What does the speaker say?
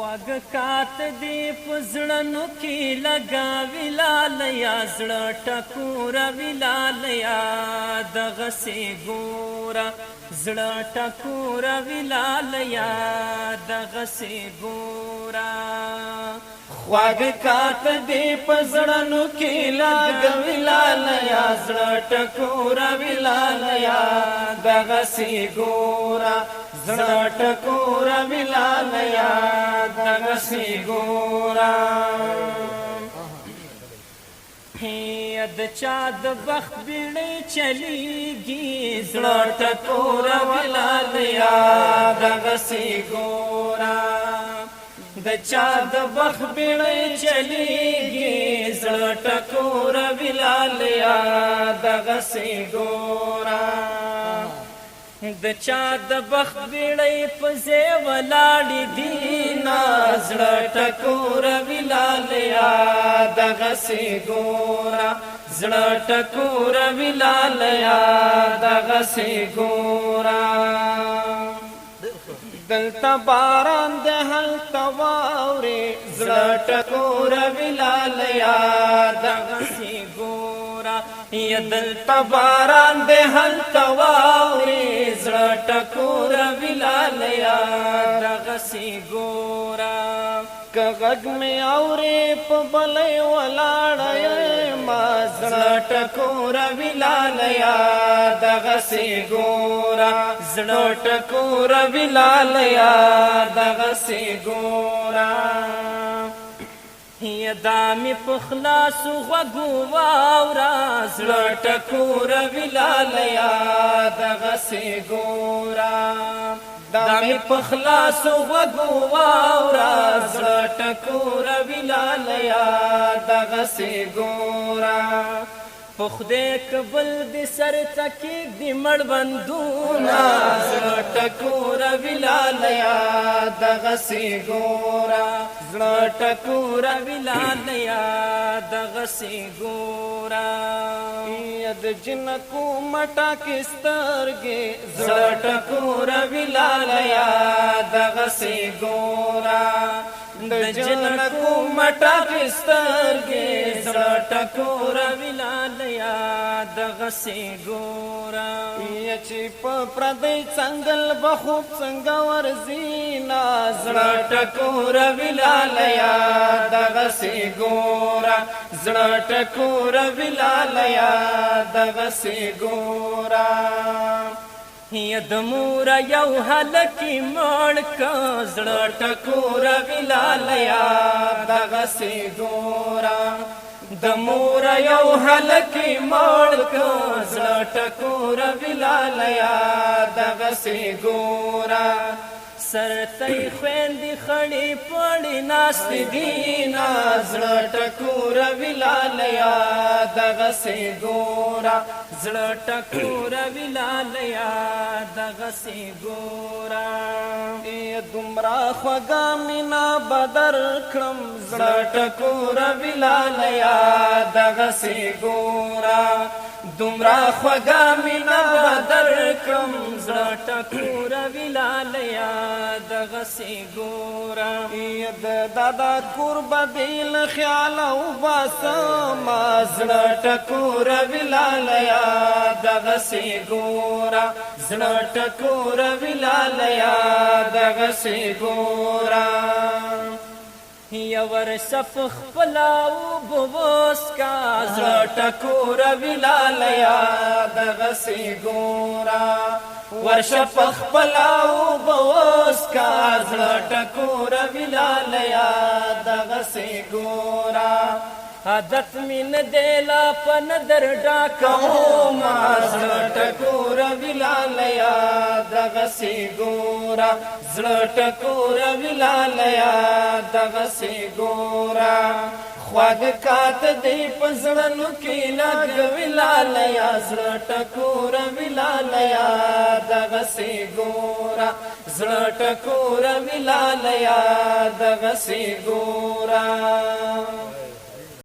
خواږ کات دی پزړنو کې لګاوي لالیا زړه ټکوروي لالیا دغسې ګوره زړه ټکوروي لالیا دغسې ګوره خواږ کات دی پزړنو کې لګاوي لالیا زړه ټکوروي لالیا دغسې ګوره زړه ټکوروي لالیا دغسې ګوره د چا د بخت بیړۍ چلیږي زړه ټکوروي لالیا دغسې ګوره د چا د بخت بیړۍ چلیږي زړه ټکوروي لالیا دغسې ګوره د چا د بخت بیړۍ په ځای ولاړې دي زړه ټکوروي لالیا دغسې ګوره زړه ټکوروي لالیا دغسې ګوره دلته باران د هلته واورې زړه ټکوروي لالیا دغسې ګوره یا دلته باران د هلته واورې زړه ټکوروي لالیا دغسې ګوره که غږ مې اورې په بلۍ ولاړه یمه زړه ټکوروي لالیا دغسې ګوره زړه ټکوروي لالیا دغسې ګوره دا مې په خلاصو غوږو واوره زړه ټکوروي لالیا دغسې ګوره دا مې په خلاصو غوږو واوره زړه ټکوروي لالیا دغسې ګوره په خدای که بل دې سر ته کېږدي مړوندونه زړه ټکوروي لالیا دغسې ګوره زړه ټکوروي لالیا دغسې ګوره د جنکو مټاکې سترګې زړه ټکوروي لالیا دغسې ګوره د جنکو مټاکې سترګې زړه ټکوروي لالیا دغسې ګوره چې په پردی څنګل به خوب څنګه ورځي زړه ټکوروي لالیا دغسې ګوره زړه ټکوروي لالیا دغسې ګوره یا د موره یو هلکې مړ که زړه ټکوروي لالیا دغسې ګوره د موره یو هلکې مړ که زړه ټکوروي لالیا دغسې ګوره سرته یې خویندې خړې پړې ناستې دي زړه ټکوروي لالیا دغسې ګوره زړه ټکوروي لالیا دغسې ګوره دومره خوږه مینه به درکړم زړه ټکوروي لالیا دغسې ګوره دومره خوږه مینه به درکړم زړه ټکوروي لالیا دغسې ګوره د دادا کور به دې له خیاله وباسمه زړه ټکوروي لالیا دغسې ګوره زړه ټکوروي لالیا دغسې ګوره یور صف خپله اوبه وڅښه زړه ټکوروي لالیا دغسې ګوره ورشه په خپله اوبه وڅښه زړه ټکوروي لالیا دغسې ګوره عادت مې نه دی لا په نظر ډاکومه زړه ټکوروي لالیا دغسې ګوره زړه ټکوروي لالیا دغسې ګوره خواږ کات دی په زړنو کې لګوي لالیا زړه ټکوروي لالیا دغسې ګوره زړه ټکوروي لالیا دغسې ګوره